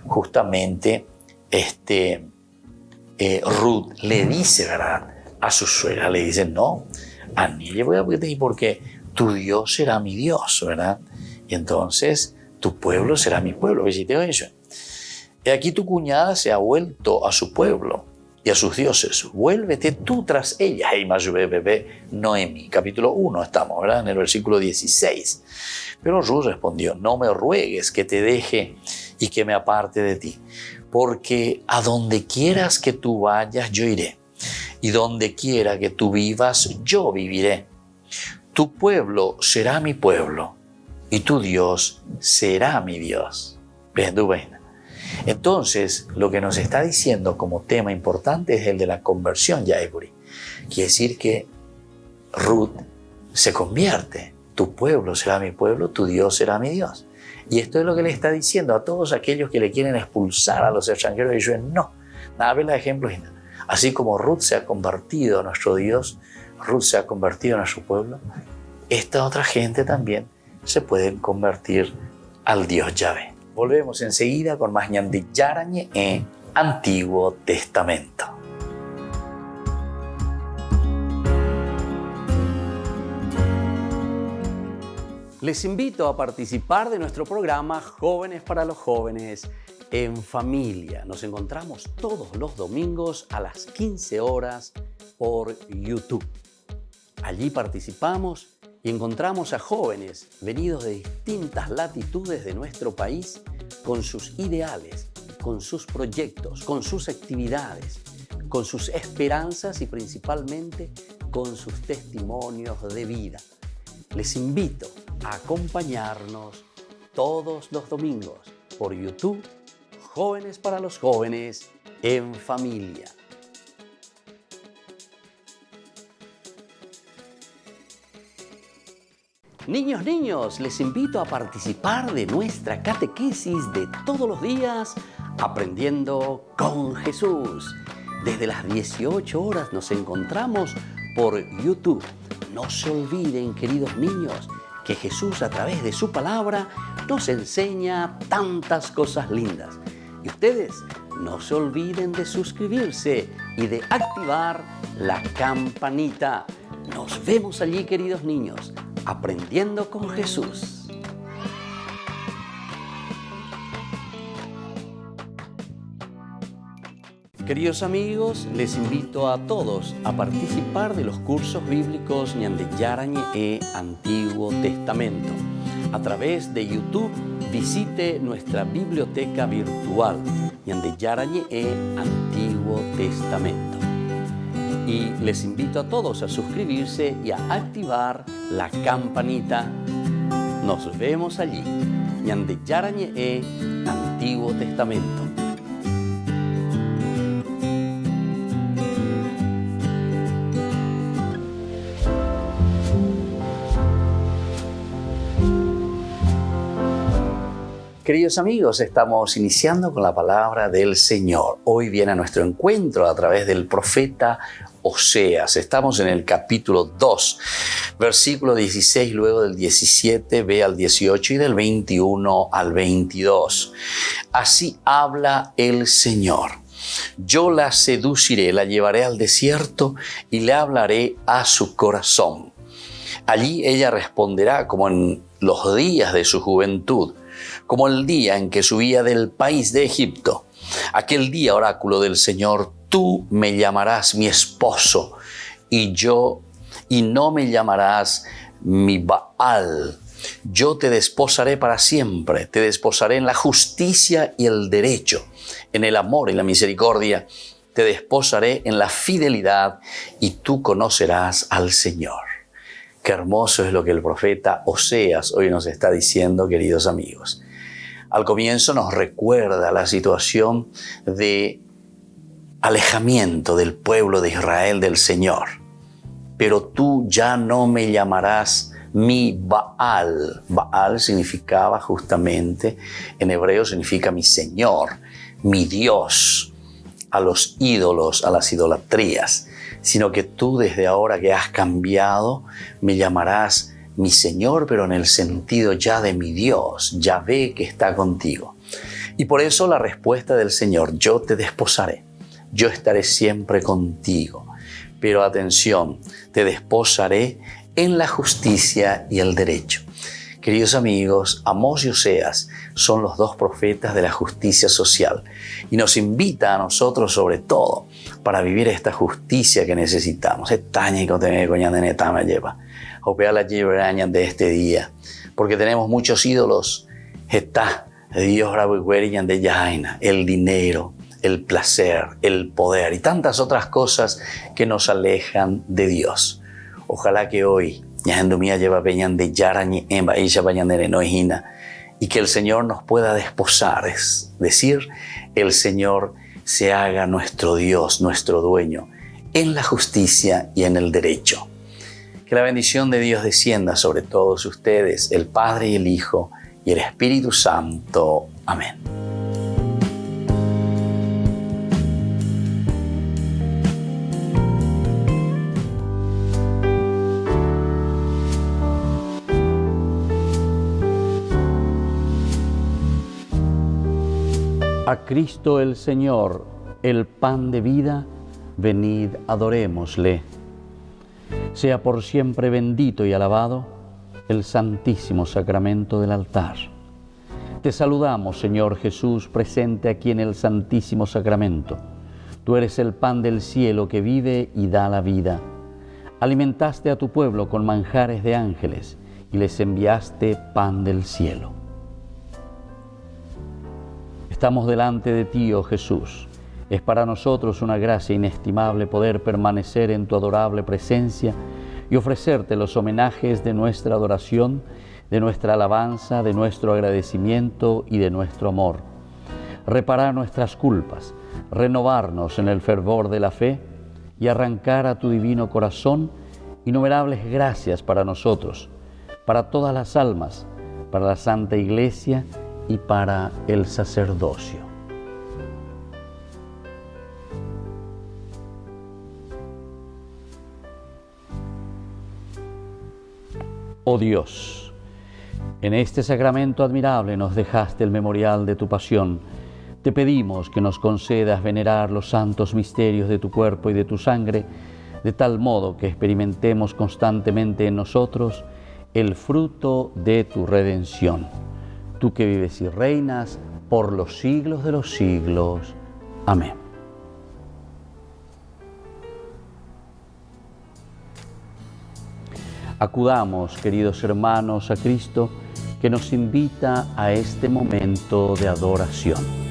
justamente Ruth le dice, ¿verdad?, a su suegra, le dice, no, a mí le voy a pedir porque tu Dios será mi Dios, ¿verdad? Y entonces tu pueblo será mi pueblo. Y aquí tu cuñada se ha vuelto a su pueblo y a sus dioses. Vuélvete tú tras ella. Noemi, capítulo 1 estamos, ¿verdad? En el versículo 16. Pero Ruth respondió, no me ruegues que te deje y que me aparte de ti, porque a donde quieras que tú vayas, yo iré, y donde quiera que tú vivas, yo viviré. Tu pueblo será mi pueblo, y tu Dios será mi Dios. Entonces, lo que nos está diciendo como tema importante es el de la conversión, Yaeguri. Quiere decir que Ruth se convierte. Tu pueblo será mi pueblo, tu Dios será mi Dios. Y esto es lo que le está diciendo a todos aquellos que le quieren expulsar a los extranjeros. Y yo no, nada, ve los ejemplos. Así como Ruth se ha convertido a nuestro Dios, Ruth se ha convertido a nuestro pueblo, esta otra gente también se puede convertir al Dios Yahvé. Volvemos enseguida con más Ñandi Yarañe en Antiguo Testamento. Les invito a participar de nuestro programa Jóvenes para los Jóvenes en Familia. Nos encontramos todos los domingos a las 15 horas por YouTube. Allí participamos y encontramos a jóvenes venidos de distintas latitudes de nuestro país con sus ideales, con sus proyectos, con sus actividades, con sus esperanzas y principalmente con sus testimonios de vida. Les invito a acompañarnos todos los domingos por YouTube, Jóvenes para los Jóvenes en Familia. Niños, les invito a participar de nuestra catequesis de todos los días, Aprendiendo con Jesús. Desde las 18 horas nos encontramos por YouTube. No se olviden, queridos niños, que Jesús a través de su palabra nos enseña tantas cosas lindas. Y ustedes no se olviden de suscribirse y de activar la campanita. Nos vemos allí, queridos niños, Aprendiendo con Jesús. Queridos amigos, les invito a todos a participar de los cursos bíblicos Ñande Yarañe e Antiguo Testamento. A través de YouTube, visite nuestra biblioteca virtual Ñande Yarañe e Antiguo Testamento. Y les invito a todos a suscribirse y a activar la campanita. Nos vemos allí. Ñande Yarañe e Antiguo Testamento. Queridos amigos, estamos iniciando con la palabra del Señor. Hoy viene a nuestro encuentro a través del profeta Oseas. Estamos en el capítulo 2, versículo 16, luego del 17, ve al 18 y del 21 al 22. Así habla el Señor. Yo la seduciré, la llevaré al desierto y le hablaré a su corazón. Allí ella responderá como en los días de su juventud, como el día en que subía del país de Egipto. Aquel día, oráculo del Señor, tú me llamarás mi esposo y no me llamarás mi Baal. Yo te desposaré para siempre, te desposaré en la justicia y el derecho, en el amor y la misericordia, te desposaré en la fidelidad y tú conocerás al Señor. Qué hermoso es lo que el profeta Oseas hoy nos está diciendo, queridos amigos. Al comienzo nos recuerda la situación de alejamiento del pueblo de Israel del Señor. Pero tú ya no me llamarás mi Baal. Baal significaba justamente, en hebreo significa mi Señor, mi Dios, a los ídolos, a las idolatrías, sino que tú desde ahora que has cambiado me llamarás mi Señor, pero en el sentido ya de mi Dios, Yahvé que está contigo. Y por eso la respuesta del Señor, yo te desposaré, yo estaré siempre contigo. Pero atención, te desposaré en la justicia y el derecho. Queridos amigos, Amós y Oseas son los dos profetas de la justicia social y nos invita a nosotros sobre todo para vivir esta justicia que necesitamos. De este día, porque tenemos muchos ídolos. Está Dios el dinero, el placer, el poder y tantas otras cosas que nos alejan de Dios. Ojalá que hoy y que el Señor nos pueda desposar, es decir, el Señor se haga nuestro Dios, nuestro dueño, en la justicia y en el derecho. Que la bendición de Dios descienda sobre todos ustedes, el Padre y el Hijo y el Espíritu Santo. Amén. A Cristo el Señor, el pan de vida, venid, adorémosle. Sea por siempre bendito y alabado el santísimo sacramento del altar. Te saludamos, Señor Jesús, presente aquí en el santísimo sacramento. Tú eres el pan del cielo que vive y da la vida. Alimentaste a tu pueblo con manjares de ángeles y les enviaste pan del cielo. Estamos delante de ti, oh Jesús. Es para nosotros una gracia inestimable poder permanecer en tu adorable presencia y ofrecerte los homenajes de nuestra adoración, de nuestra alabanza, de nuestro agradecimiento y de nuestro amor. Reparar nuestras culpas, renovarnos en el fervor de la fe y arrancar a tu divino corazón innumerables gracias para nosotros, para todas las almas, para la Santa Iglesia y para el sacerdocio. Oh Dios, en este sacramento admirable nos dejaste el memorial de tu pasión. Te pedimos que nos concedas venerar los santos misterios de tu cuerpo y de tu sangre, de tal modo que experimentemos constantemente en nosotros el fruto de tu redención. Tú que vives y reinas por los siglos de los siglos. Amén. Acudamos, queridos hermanos, a Cristo, que nos invita a este momento de adoración.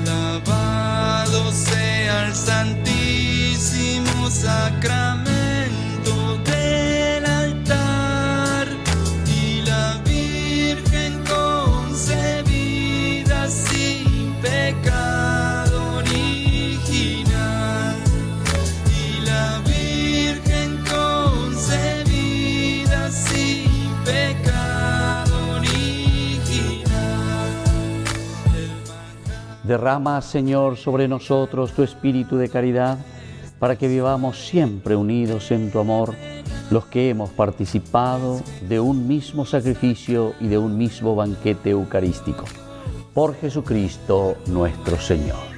Alabado sea el Santísimo Sacramento del altar y la Virgen concebida sin pecado original. Y la Virgen concebida sin pecado original. Derrama, Señor, sobre nosotros tu espíritu de caridad, para que vivamos siempre unidos en tu amor, los que hemos participado de un mismo sacrificio y de un mismo banquete eucarístico. Por Jesucristo nuestro Señor.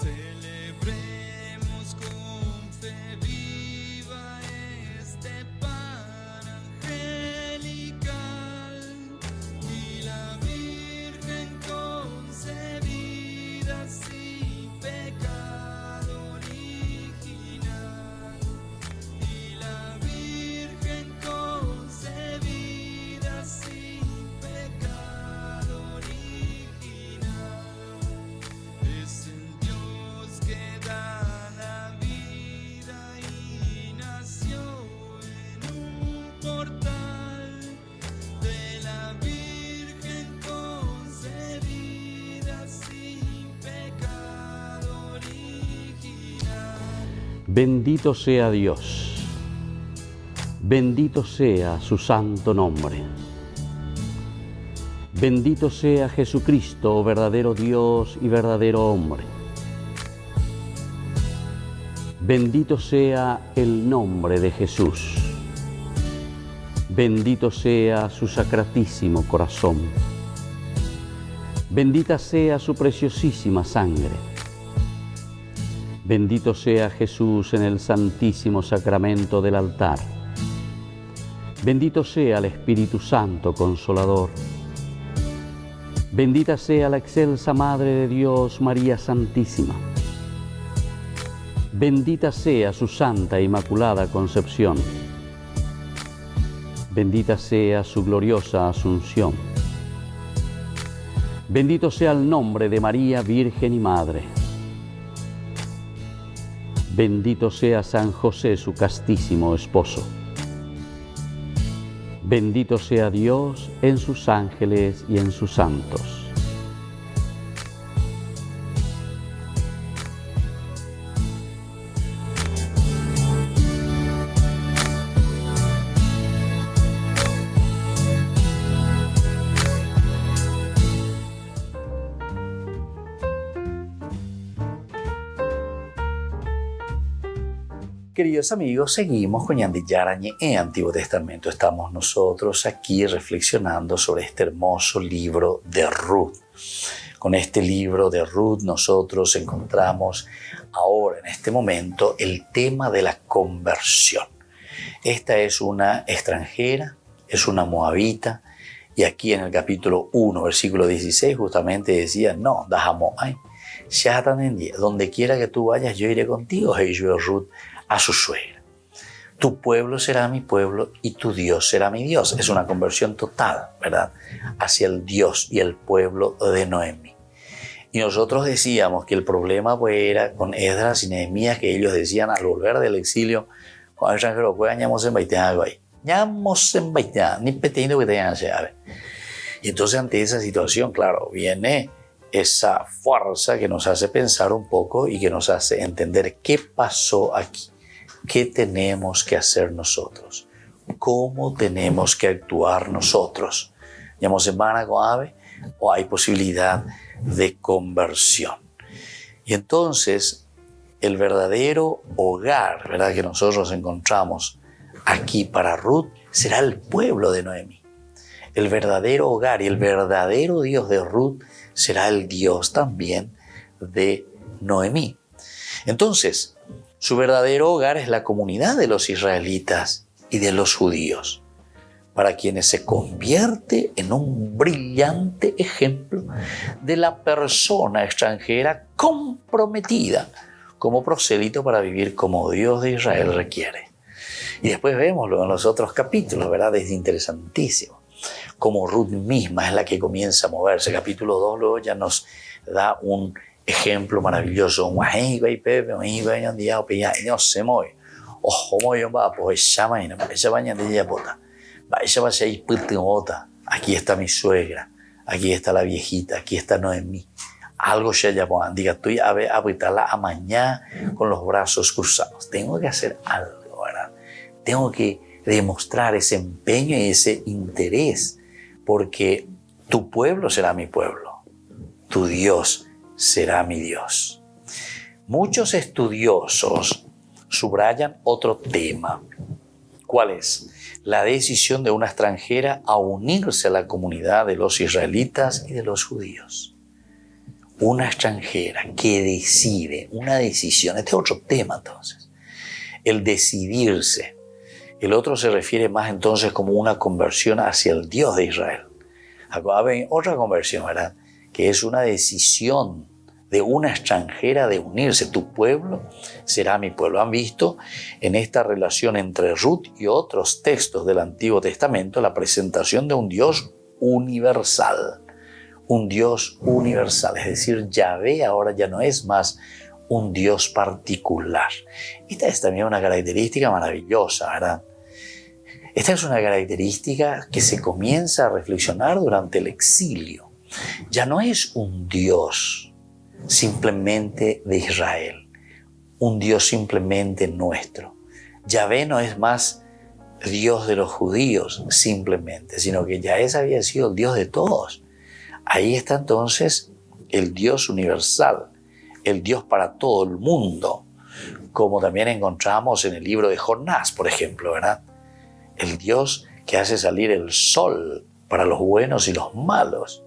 Celebremos con fe viva este pan angelical y la Virgen concebida sin pecado original. Y la Virgen concebida sin pecado original. Es el Dios que da la vida y nació en un portal de la Virgen concebida sin pecado original. Bendito sea Dios, bendito sea su santo nombre. Bendito sea Jesucristo, verdadero Dios y verdadero hombre. Bendito sea el nombre de Jesús. Bendito sea su sacratísimo corazón. Bendita sea su preciosísima sangre. Bendito sea Jesús en el santísimo sacramento del altar. Bendito sea el Espíritu Santo Consolador. Bendita sea la excelsa Madre de Dios, María Santísima. Bendita sea su Santa e Inmaculada Concepción. Bendita sea su gloriosa Asunción. Bendito sea el nombre de María, Virgen y Madre. Bendito sea San José, su castísimo esposo. Bendito sea Dios en sus ángeles y en sus santos. Queridos amigos, seguimos con Ñandi Yarañe en Antiguo Testamento. Estamos nosotros aquí reflexionando sobre este hermoso libro de Ruth. Con este libro de Ruth nosotros encontramos ahora, en este momento, el tema de la conversión. Esta es una extranjera, es una moabita, y aquí en el capítulo 1, versículo 16, justamente decía, no, dejamos ahí. Donde quiera que tú vayas, yo iré contigo, dijo Ruth a su suegra. Tu pueblo será mi pueblo y tu Dios será mi Dios. Es una conversión total, ¿verdad? Hacia el Dios y el pueblo de Noemi. Y nosotros decíamos que el problema pues era con Esdras y Nehemías, que ellos decían al volver del exilio, cuando el extranjero fue añamos en Baiteagua ahí. ñamos en vaina, ni peteño que tengan llave. Y entonces ante esa situación, claro, viene esa fuerza que nos hace pensar un poco y que nos hace entender qué pasó aquí, qué tenemos que hacer nosotros, cómo tenemos que actuar nosotros. ¿Ñamos en vana con ave o hay posibilidad de conversión? Y entonces el verdadero hogar, ¿verdad?, que nosotros encontramos aquí para Ruth será el pueblo de Noemí. El verdadero hogar y el verdadero Dios de Ruth será el Dios también de Noemí. Entonces, su verdadero hogar es la comunidad de los israelitas y de los judíos, para quienes se convierte en un brillante ejemplo de la persona extranjera comprometida como prosélito para vivir como Dios de Israel requiere. Y después vemoslo en los otros capítulos, ¿verdad? Es interesantísimo. Como Ruth misma es la que comienza a moverse. Capítulo 2 luego ya nos da un ejemplo maravilloso. Aquí está mi suegra, aquí está la viejita, aquí está Noemí. Algo ya llamó, diga, tú ya ve a apretarla a mañana con los brazos cruzados. Tengo que hacer algo, ¿verdad? Tengo que demostrar ese empeño y ese interés, porque tu pueblo será mi pueblo, tu Dios será mi Dios. Muchos estudiosos subrayan otro tema. ¿Cuál es? La decisión de una extranjera a unirse a la comunidad de los israelitas y de los judíos. Una extranjera que decide, una decisión. Este es otro tema entonces. El decidirse. El otro se refiere más entonces como una conversión hacia el Dios de Israel. Acá ven otra conversión, ¿verdad? Que es una decisión de una extranjera de unirse. Tu pueblo será mi pueblo. Han visto en esta relación entre Ruth y otros textos del Antiguo Testamento la presentación de un Dios universal. Un Dios universal, es decir, Yahvé ahora ya no es más un Dios particular. Esta es también una característica maravillosa, ¿verdad? Esta es una característica que se comienza a reflexionar durante el exilio. Ya no es un Dios simplemente de Israel, un Dios simplemente nuestro. Yahvé no es más Dios de los judíos simplemente, sino que Yahvé había sido el Dios de todos. Ahí está entonces el Dios universal, el Dios para todo el mundo, como también encontramos en el libro de Jonás, por ejemplo, ¿verdad? El Dios que hace salir el sol para los buenos y los malos.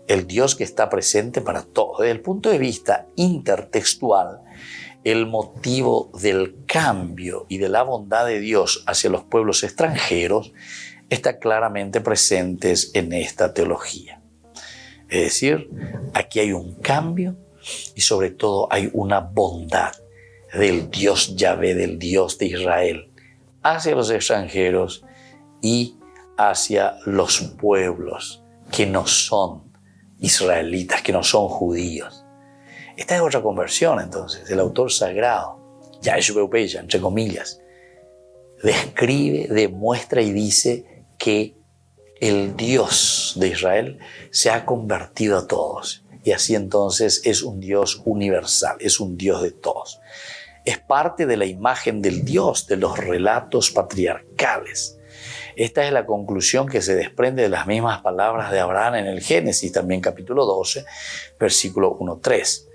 El Dios que está presente para todos. Desde el punto de vista intertextual, el motivo del cambio y de la bondad de Dios hacia los pueblos extranjeros está claramente presente en esta teología. Es decir, aquí hay un cambio y sobre todo hay una bondad del Dios Yahvé, del Dios de Israel, hacia los extranjeros y hacia los pueblos que no son israelitas, que no son judíos. Esta es otra conversión entonces. El autor sagrado, Yahshua Upeya, entre comillas, describe, demuestra y dice que el Dios de Israel se ha convertido a todos. Y así entonces es un Dios universal, es un Dios de todos. Es parte de la imagen del Dios de los relatos patriarcales. Esta es la conclusión que se desprende de las mismas palabras de Abraham en el Génesis, también capítulo 12, versículo 1-3.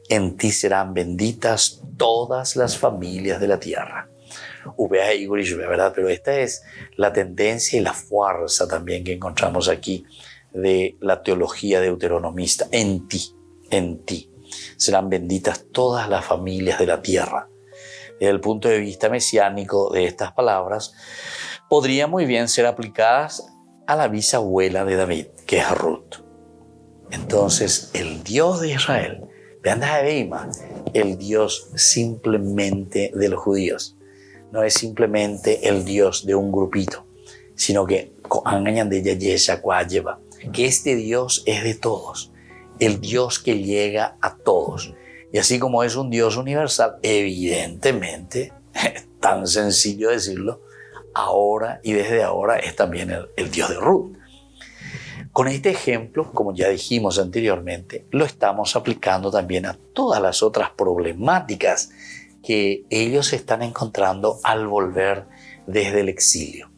En ti serán benditas todas las familias de la tierra. ¿Verdad? Pero esta es la tendencia y la fuerza también que encontramos aquí de la teología deuteronomista. En ti serán benditas todas las familias de la tierra. Desde el punto de vista mesiánico de estas palabras, podrían muy bien ser aplicadas a la bisabuela de David, que es Ruth. Entonces, el Dios de Israel, el Dios simplemente de los judíos, no es simplemente el Dios de un grupito, sino que este Dios es de todos, el Dios que llega a todos. Y así como es un Dios universal, evidentemente, tan sencillo decirlo, ahora y desde ahora es también el Dios de Ruth. Con este ejemplo, como ya dijimos anteriormente, lo estamos aplicando también a todas las otras problemáticas que ellos están encontrando al volver desde el exilio,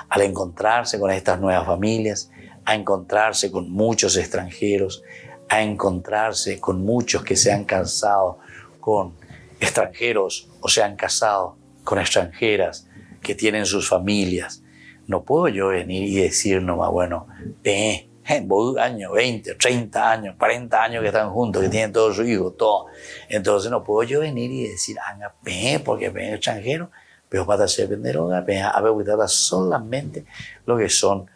al encontrarse con estas nuevas familias, a encontrarse con muchos extranjeros, a encontrarse con muchos que se han casado con extranjeros o se han casado con extranjeras que tienen sus familias. No puedo yo venir y decir nomás, bueno, años, 20, 30 años, 40 años que están juntos, que tienen todos sus hijos, todo. Entonces no puedo yo venir y decir, porque es extranjero, pero para ser venderoga, a ver, solamente lo que son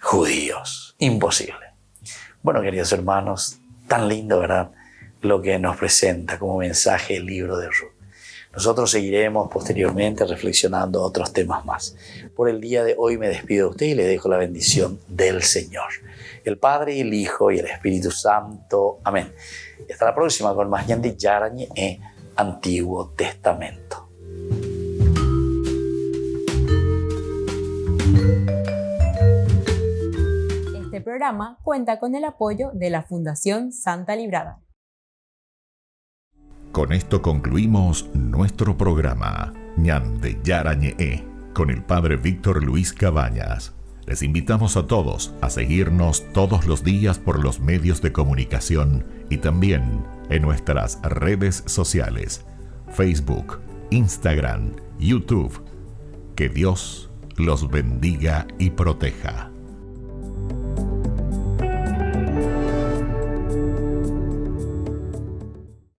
judíos. Imposible. Bueno, queridos hermanos, tan lindo, ¿verdad?, lo que nos presenta como mensaje el libro de Ruth. Nosotros seguiremos posteriormente reflexionando otros temas más. Por el día de hoy me despido de usted y le dejo la bendición del Señor, el Padre y el Hijo y el Espíritu Santo. Amén. Y hasta la próxima con más Ñandi Yarañe Antiguo Testamento. Este programa cuenta con el apoyo de la Fundación Santa Librada. Con esto concluimos nuestro programa Ñande Yarañe con el Padre Víctor Luis Cabañas. Les invitamos a todos a seguirnos todos los días por los medios de comunicación y también en nuestras redes sociales, Facebook, Instagram, YouTube. Que Dios los bendiga y proteja.